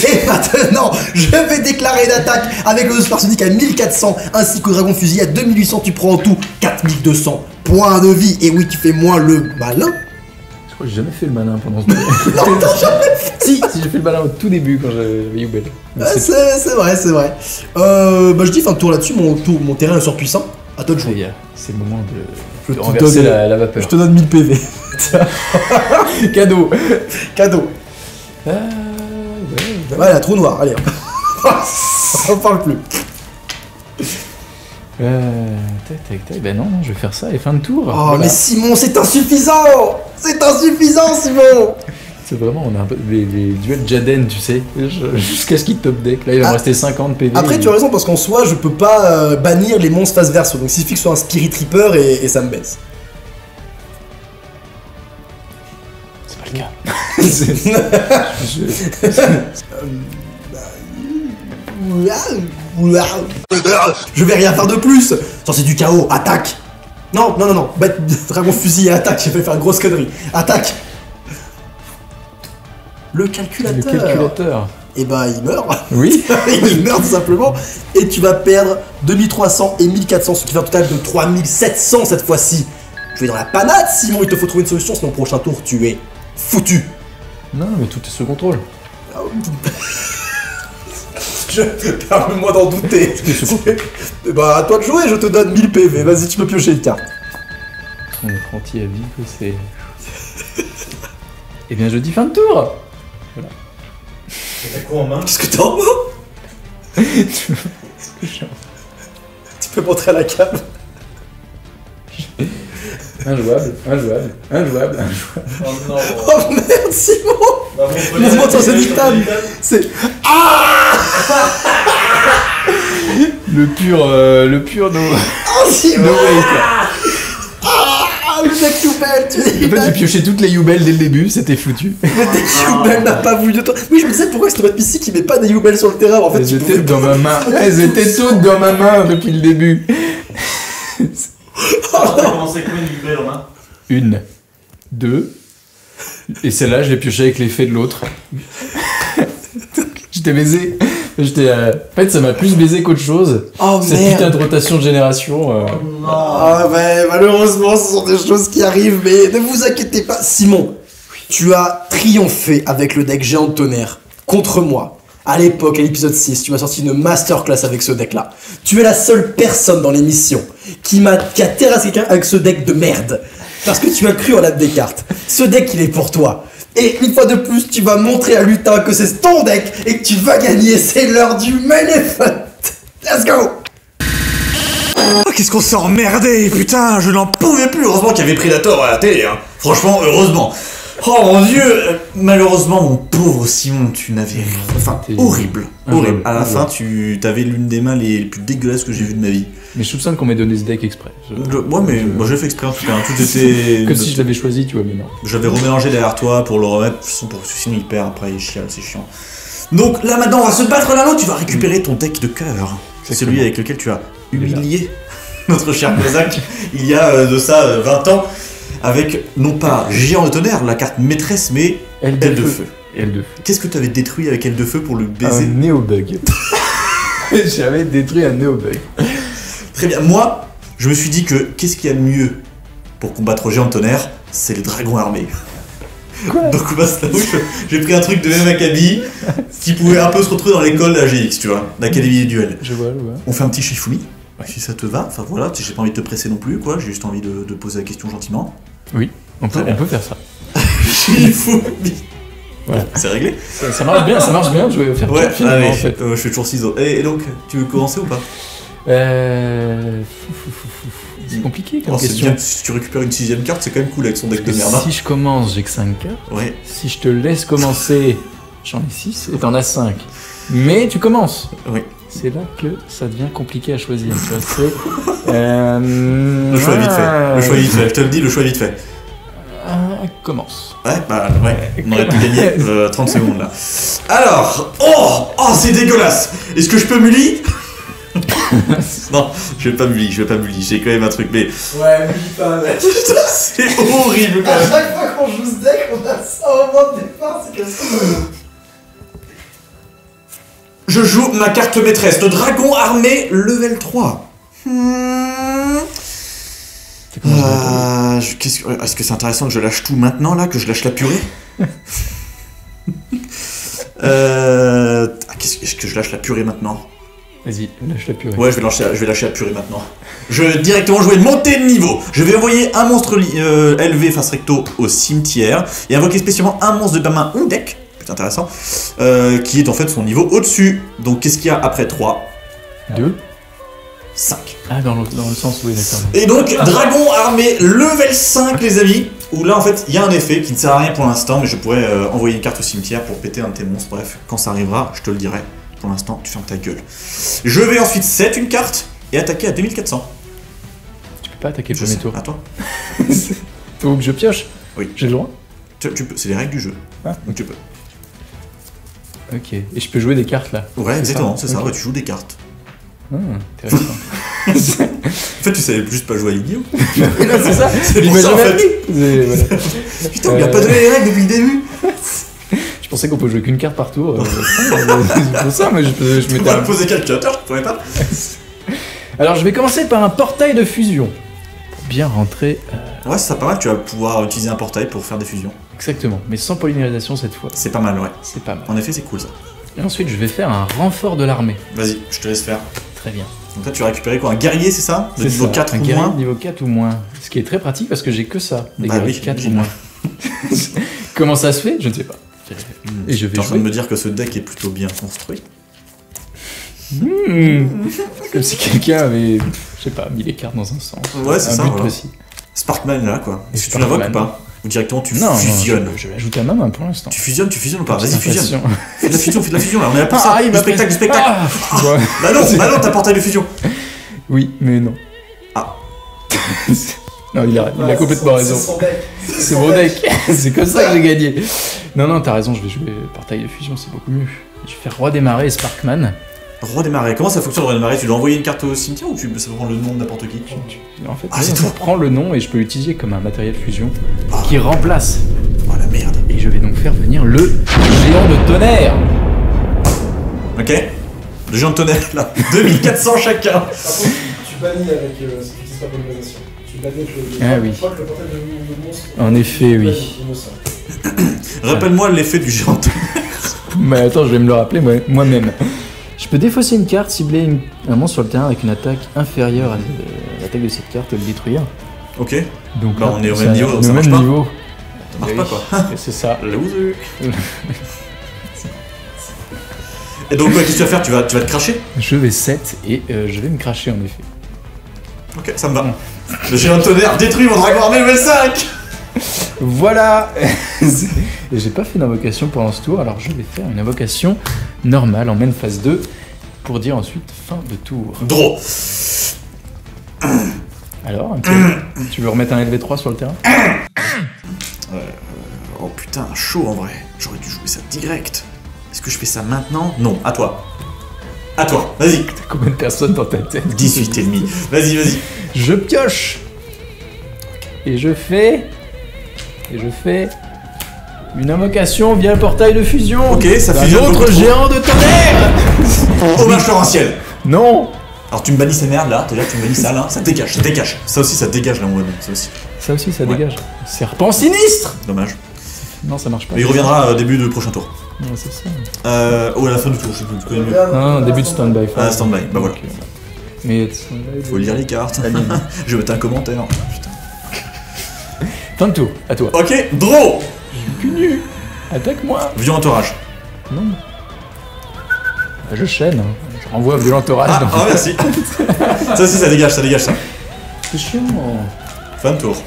Et maintenant, je vais déclarer une attaque avec le supersonique à 1400 ainsi que le dragon fusil à 2800. Tu prends en tout 4200 points de vie. Et oui, tu fais moins le malin. Je crois que j'ai jamais fait le malin pendant ce tour. Non, t'as jamais fait. Si, j'ai fait le malin au tout début quand j'avais Youbel. C'est vrai. Bah je dis fin de tour là-dessus, mon terrain est surpuissant. À toi de jouer. C'est le moment Je de te renverser donne- la vapeur. Je te donne 1000 PV. Cadeau. Cadeau. Ouais. Voilà, trou noir, allez. On parle plus. Tac. Ben non, je vais faire ça et fin de tour. Oh, Voilà. mais Simon, c'est insuffisant. C'est insuffisant, Simon. C'est vraiment, on a un peu des duels Jaden, tu sais. Jusqu'à ce qu'il top deck. Là, il va me rester 50 PV. Après, tu as raison, parce qu'en soi, je peux pas bannir les monstres face verso. Donc, il suffit que ce soit un Spirit Reaper et ça me baisse. C'est pas le cas. Je vais rien faire de plus. Sorcier du chaos, attaque. Non. Bête, dragon fusil et attaque. J'ai fait faire une grosse connerie. Attaque. Le calculateur. Et bah, il meurt. Oui. Il meurt tout simplement. Et tu vas perdre 2300 et 1400, ce qui fait un total de 3700 cette fois-ci. Tu es dans la panade, Simon. Il te faut trouver une solution, sinon au prochain tour, tu es foutu. Non, mais tout est sous contrôle. Permets-moi d'en douter. Bah, à toi de jouer, je te donne 1000 PV. Vas-y, tu peux piocher une carte. On est apprenti à vie, que c'est. Eh bien, je dis fin de tour. T'as quoi en main? Qu'est-ce que t'as en main? Tu peux montrer à la cam. Injouable. Oh non. Oh merde, Simon. Bah, Laisse-moi sur ce dictable. C'est. Le pur no. Oh, Simon. No way, quoi. Ah, le deck Youbel, tu dis. En fait, j'ai pioché toutes les Youbel dès le début, c'était foutu. Le deck Youbel n'a pas voulu de toi. Oui, je me disais pourquoi c'est notre PC qui met pas des Youbel sur le terrain. En fait, Elles tu étaient pouvais dans ma main. Elles étaient toutes dans ma main depuis le début. Alors, t'as commencé combien de Youbel en main? 1, 2. Et celle-là, je l'ai pioché avec l'effet de l'autre. J'étais baisé. J'étais. En fait, ça m'a plus baisé qu'autre chose. Oh Cette merde. putain de rotation de génération. Ah ouais, malheureusement, ce sont des choses qui arrivent, mais ne vous inquiétez pas. Simon, tu as triomphé avec le deck Géant de Tonnerre contre moi. À l'époque, à l'épisode 6, tu m'as sorti une masterclass avec ce deck-là. Tu es la seule personne dans l'émission qui a terrassé quelqu'un avec ce deck de merde. Parce que tu as cru en la des cartes. Ce deck, il est pour toi. Et une fois de plus, tu vas montrer à Lutin que c'est ton deck et que tu vas gagner. C'est l'heure du main event. Let's go! Oh, qu'est-ce qu'on s'est emmerdé, putain, je n'en pouvais plus. Heureusement qu'il y avait Predator à la télé, hein. Franchement, heureusement. Oh mon dieu, malheureusement, mon pauvre Simon, tu n'avais rien. Enfin, horrible, horrible. À la fin, tu avais l'une des mains les plus dégueulasses que j'ai vues de ma vie. Mais je soupçonne qu'on m'ait donné ce deck exprès. Ouais, mais moi j'ai fait exprès en tout cas. Tout était. Comme si je l'avais choisi, tu vois, mais non. J'avais remélangé derrière toi pour le remettre, sinon il perd après, il chiale, c'est chiant. Donc là maintenant, on va se battre là-haut, tu vas récupérer ton deck de cœur. C'est celui avec lequel tu as humilié notre cher Kozak il y a de ça 20 ans, avec non pas Géant de Tonnerre, la carte maîtresse, mais Aile de Feu. Aile de Feu. Qu'est-ce que tu avais détruit avec Aile de Feu pour le baiser? Un néobug. J'avais détruit un néobug. Très bien, moi, je me suis dit que qu'est-ce qu'il y a de mieux pour combattre Géant de Tonnerre? C'est les dragons armés. Quoi? Donc bah, j'ai pris un truc de même acabit qui pouvait un peu se retrouver dans l'école de la GX, tu vois, l'Académie des duels. Je vois. On fait un petit Shifumi, si ça te va. Enfin voilà, j'ai pas envie de te presser non plus, quoi. J'ai juste envie de poser la question gentiment. Oui, on peut faire ça. Shifumi. Voilà. C'est réglé. Ça marche bien, je vais faire Ouais, finalement, allez, en fait. je fais toujours ciseaux. Et donc, tu veux commencer ou pas? C'est compliqué comme Oh, c'est question. bien, si tu récupères une 6ème carte, c'est quand même cool avec son deck de merde. Hein. Si je commence, j'ai que 5 cartes. Ouais. Si je te laisse commencer, j'en ai 6 et t'en as 5. Mais tu commences. Oui. C'est là que ça devient compliqué à choisir. Tu vois, c'est, Le choix est vite fait. Le choix est vite fait. Je te le dis, le choix est vite fait. Commence. Ouais, bah ouais, on aurait pu gagner 30 secondes là. Alors, oh, c'est dégueulasse. Est-ce que je peux Mully? Non, je vais pas Mully, j'ai quand même un truc, mais Ouais, mais dis pas, mec. c'est horrible quand À même. chaque fois qu'on joue ce deck, on a ça au moment de départ, c'est comme ça. Je joue ma carte maîtresse, le dragon armé level 3. Est-ce que c'est intéressant que je lâche tout maintenant là, que je lâche la purée? Est-ce que je lâche la purée maintenant? Vas-y, lâche la purée. Ouais, je vais lâcher la purée maintenant. Je vais directement jouer monter de niveau. Je vais envoyer un monstre élevé face recto au cimetière et invoquer spécialement un monstre de ma main ou deck, c'est intéressant, qui est en fait son niveau au-dessus. Donc qu'est-ce qu'il y a après 3? 2 5. Ah, dans le sens, oui, d'accord. Et donc, dragon armé level 5, les amis. Où là, en fait, il y a un effet qui ne sert à rien pour l'instant, mais je pourrais envoyer une carte au cimetière pour péter un de tes monstres. Bref, quand ça arrivera, je te le dirai. Pour l'instant, tu fermes ta gueule. Je vais ensuite set une carte et attaquer à 2400. Tu peux pas attaquer le Je premier sais, tour. à toi. Faut que je pioche? Oui. J'ai le droit? Tu peux, c'est les règles du jeu. Ah. Donc tu peux. Ok. Et je peux jouer des cartes là? Ouais, exactement, c'est ça. Ok. Ouais, tu joues des cartes. Intéressant. En fait, tu savais juste pas jouer à Yu-Gi-Oh! C'est ça? C'est pour ça, en fait. Voilà. Putain, on lui a pas donné les règles depuis le début. Je pensais qu'on peut jouer qu'une carte par tour. C'est pour ça, mais je Tu m'étais. pourrais me poser calculateur, tu pourrais pas. Alors, je vais commencer par un portail de fusion. Pour bien rentrer. Ouais, c'est pas mal, tu vas pouvoir utiliser un portail pour faire des fusions. Exactement, mais sans polymérisation cette fois. C'est pas mal, ouais. C'est pas mal. En effet, c'est cool ça. Et ensuite, je vais faire un renfort de l'armée. Vas-y, je te laisse faire. Très bien. Donc là, tu vas récupérer quoi? Un guerrier, c'est ça? De C'est niveau ça, 4 un ou guerrier moins? de niveau 4 ou moins. Ce qui est très pratique parce que j'ai que ça. Des Bah guerriers oui, 4 ou j'imagine. moins. Comment ça se fait? Je ne sais pas. Et je vais T'es en train de jouer. me dire que ce deck est plutôt bien construit. Comme si quelqu'un avait, je sais pas, mis les cartes dans un sens. Ouais, c'est un ça, but voilà. précis. Sparkman là, quoi. Est-ce que tu Sparkman. l'invoques ou pas? Ou directement tu Non, fusionnes? non, je vais ajouter à ma main pour l'instant. Tu fusionnes ou pas? Vas-y, J'ai fusionne. l'impression. Fais de la fusion là, on est là pour ça. il Du m'a spectacle, du pris- spectacle. Ah, ouais. Bah non, t'as portail de fusion. Oui, mais non. Ah. Non, il a complètement raison. C'est son deck. C'est mon deck. C'est comme ça que j'ai gagné. Non, t'as raison, je vais jouer portail de fusion, c'est beaucoup mieux. Je vais faire roi démarrer et Sparkman. Roi des marais. Comment ça fonctionne, Roi des marais? Tu dois envoyer une carte au cimetière ou ça prend le nom de n'importe qui? En fait, Ah, c'est je tout. prends le nom et je peux l'utiliser comme un matériel fusion Ah. qui remplace. Oh la merde. Et je vais donc faire venir le géant de tonnerre. Ok. Le géant de tonnerre, là. 2400 chacun. Par contre, tu bannis avec ce qui se passe l'organisation. Tu bannis avec le. Ah oui. Je crois que le portail de monstre. En effet, oui. Rappelle-moi l'effet du géant de tonnerre. Mais attends, je vais me le rappeler moi-même. Je peux défausser une carte, cibler un monstre sur le terrain avec une attaque inférieure à l'attaque de cette carte et le détruire. Ok. Donc Bah, là, on est au ça- même niveau, au ça même marche pas. niveau. Ça marche pas, quoi. Et c'est ça. Loser. Et donc, qu'est-ce que tu vas faire, tu vas te cracher? Je vais 7 et je vais me cracher en effet. Ok, ça me va. Le géant de tonnerre détruit mon dragon armé level 5. Voilà. Et j'ai pas fait d'invocation pendant ce tour, alors je vais faire une invocation normale en main phase 2 pour dire ensuite fin de tour. Draw. Alors, tu veux remettre un LV3 sur le terrain? Oh putain, chaud en vrai. J'aurais dû jouer ça direct. Est-ce que je fais ça maintenant? Non, à toi. À toi, vas-y. T'as combien de personnes dans ta tête? 18 et demi. Vas-y, vas-y. Je pioche. Et je fais une invocation via le portail de fusion. Ok, ça d'un fusionne beaucoup autre trop. géant de tonnerre. Hommage torrentiel. Non. Alors tu me bannis ces merdes là, déjà tu me bannis ça là, ça dégage, ça dégage. Ça aussi ça dégage là on voit donc, ça aussi. Ça aussi, ça Ouais. dégage. Serpent sinistre. Dommage. Non, ça marche pas. Mais il reviendra au début du prochain tour. Non, c'est ça. Ou à la fin du tour, je sais plus, tu connais mieux. Non, début de stand-by. Ah, stand-by, bah voilà. Ok. Mais stand-by, Faut lire les cartes. Je vais mettre un commentaire. Putain. Fin de tour, à toi. Ok, draw. Attaque-moi. Violent orage. Non. Je chaîne. Je renvoie violent orage. Ah, ah merci. Ça aussi ça dégage ça. C'est chiant. Fin de tour.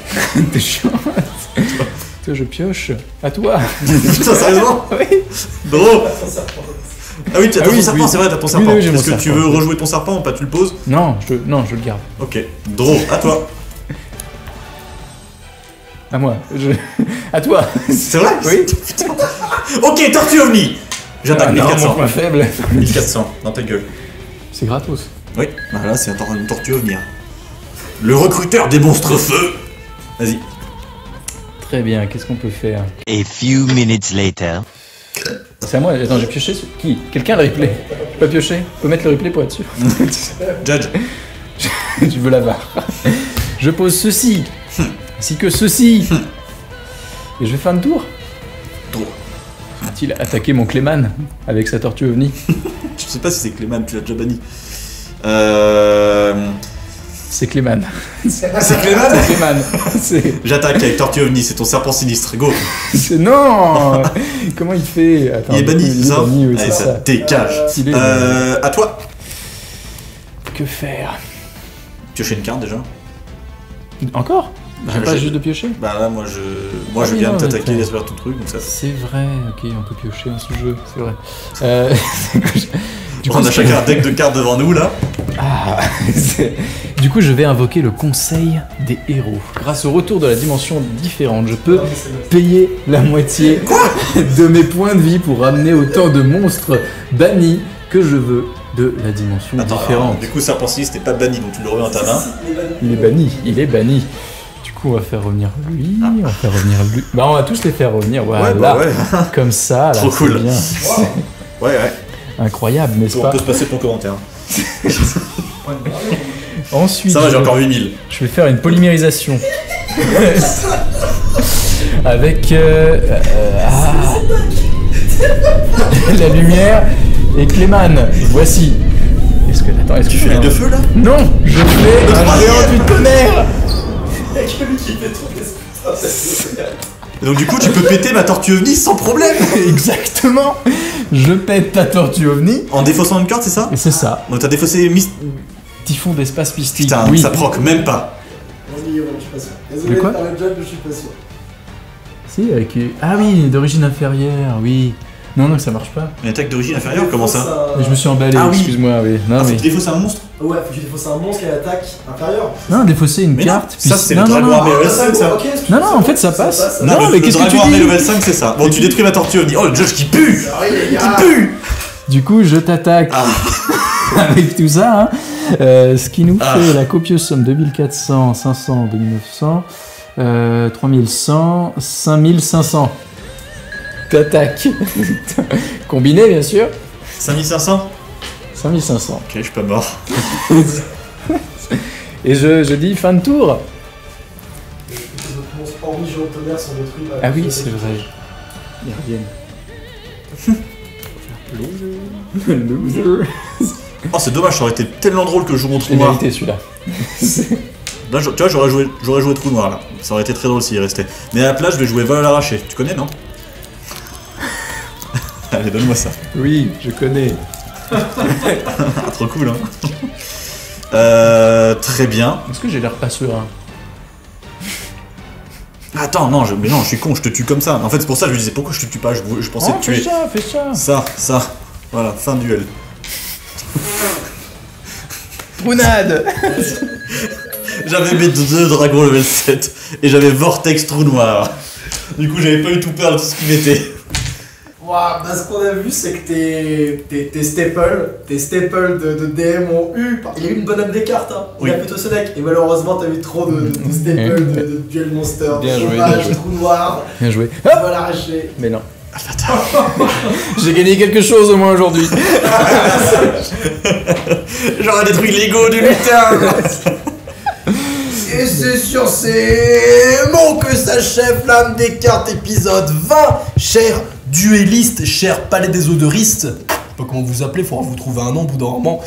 T'es chiant. Toi, je pioche. À toi. Putain, sérieusement? Oui. Draw. Ah oui, t'as Ah ton oui, serpent, oui. c'est vrai, t'as ton Oui, serpent. oui, j'ai mon Est-ce que tu serpent. veux rejouer ton serpent ou pas? Tu le poses? Non, je le garde. Ok, draw, à toi. À moi. À toi. C'est vrai? Oui. Putain. Ok, tortue ovni. J'attaque Ah non, 1400. mon point faible. 1400, dans ta gueule. C'est gratos. Oui, bah là c'est une tortue ovni. Hein. Le recruteur des monstres feu. Vas-y. Très bien, qu'est-ce qu'on peut faire? A few minutes later. C'est à moi. Attends, j'ai pioché sur... Qui? Quelqu'un le replay? Pas pioché? Faut mettre le replay pour être sûr. Judge. Tu veux la barre. Je pose ceci. Ainsi que ceci. Et je vais faire un tour. Draw. Va-t-il attaquer mon Cléman avec sa tortue ovni? Je sais pas si c'est Clément, tu l'as déjà banni. C'est Cléman. C'est Clément? C'est Cléman. C'est... J'attaque avec tortue ovni, c'est ton serpent sinistre, go. Non. Comment il fait? Attends, Il est banni, il c'est est ça? banni, oui, Allez, c'est ça ça. dégage. Stylé. À toi. Que faire? Piocher une carte déjà. Encore? Bah, J'ai pas j'ai- juste de piocher? Bah là, moi je Ah je oui, viens non, de t'attaquer, mais laisse faire ton truc, donc ça. C'est vrai, ok, on peut piocher en ce jeu, c'est vrai. Du On a ce que- chacun un deck de cartes devant nous là. Ah, du coup, je vais invoquer le conseil des héros. Grâce au retour de la dimension différente, je peux payer la moitié de mes points de vie pour ramener autant de monstres bannis que je veux de la dimension Attends, alors, différente. du coup, serpent sinistre t'es pas banni, donc tu le remets dans ta main. Il est banni, il est banni. Du coup, on va faire revenir lui, on va faire revenir lui. Bah, on va tous les faire revenir, voilà. Ouais, bah ouais. Comme ça, là, Trop c'est cool. bien. Ouais, ouais. Incroyable, n'est-ce On pas? peut se passer ton commentaire. Ensuite, Ça va, j'ai je- encore 8000. Je vais faire une polymérisation. Avec la lumière et Cléman. Voici. Est-ce que attends, est-ce que Tu fais les deux feux là? Non, je fais un troisième. géant du tonnerre. Et donc du coup, tu peux péter ma tortue ovni sans problème. Exactement. Je pète ta tortue ovni. En défaussant une carte, c'est ça? Et c'est ça. Donc t'as défaussé Typhon d'espace mystique. Putain, oui. ça proc même pas. Vas-y, Yoann, je suis pas sûr. Désolé De quoi de faire le job, je suis pas sûr. Si, avec... Ah oui, d'origine inférieure, oui. Non, non, ça marche pas. Une attaque d'origine inférieure, comment ça? Je me suis emballé, Ah oui. excuse-moi, oui. Non, Ah, faut mais... que tu défausses un monstre? Ouais, faut que tu défausses un monstre qui a l'attaque inférieure. Non, défausser une Mais non, carte. ça puis- c'est non, le non, dragon non. armé level 5 ça. Ok, Non, non, en fait, ça passe. Non, mais le qu'est-ce que tu dragon armé dis? level 5 c'est ça. Bon, tu détruis ma tortue ovni. Oh, le Josh qui pue! Sorry les Qui gars. pue! Du coup, je t'attaque Ah. avec tout ça, hein. Ce qui nous fait la copieuse somme 2400, 500, 2900, 3100, 5500. T'attaques. Combiné, bien sûr. 5500? 5500. Ok, je suis pas mort. Et je dis fin de tour. Les autres monstres hormis Géant de Tonnerre sont détruits par Ah oui, c'est vrai. Ils reviennent. Loser. Oh, c'est dommage, ça aurait été tellement drôle que je joue mon trou C'est noir. mérité celui-là. Là, tu vois, j'aurais joué trou noir là. Ça aurait été très drôle s'il restait. Mais à la place, je vais jouer vol à l'arraché. Tu connais, non? Allez, donne-moi ça. Oui, je connais. Ah, trop cool, hein. Très bien. Est-ce que j'ai l'air pas serein? Attends, non, mais non, je suis con, je te tue comme ça. En fait, c'est pour ça que je me disais pourquoi je te tue pas. Je pensais te Fais tuer. ça, fais ça. Ça. Voilà, fin de duel. Prounade. J'avais mes 2 dragons level 7 et j'avais Vortex trou noir. Du coup, j'avais pas eu tout peur de tout ce qu'ils mettaient. Waouh, bah ce qu'on a vu, c'est que tes staples de DM ont eu. Il y a eu une bonne âme des cartes, hein. Oui. Il a plutôt ce deck. Et malheureusement, t'as eu trop de staples de duel monster, Bien joué, sauvage, bien joué. trou noir, Bien joué. vol arraché. Mais non. J'ai gagné quelque chose au moins aujourd'hui. J'aurais détruit l'ego du lutin. Et c'est sur ces mots que s'achève l'âme des cartes épisode 20. Chers duellistes, chers palais des odoristes. Je sais pas comment vous appelez, faudra vous trouver un nom au bout d'un moment.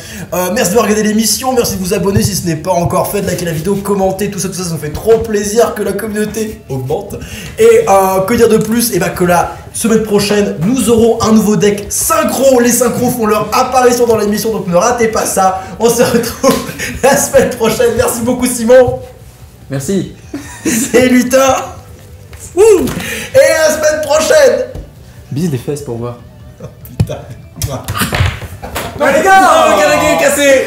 Merci d'avoir regardé l'émission, merci de vous abonner si ce n'est pas encore fait, de liker la vidéo, commenter, tout ça, ça nous fait trop plaisir que la communauté augmente. Et que dire de plus? Et bah que la semaine prochaine, nous aurons un nouveau deck synchro. Les synchros font leur apparition dans l'émission, donc ne ratez pas ça. On se retrouve la semaine prochaine. Merci beaucoup Simon. Merci. C'est Lutin. Ouh. Et à la semaine prochaine. Bise les fesses pour voir. Putain. Les gars, le gars est cassé.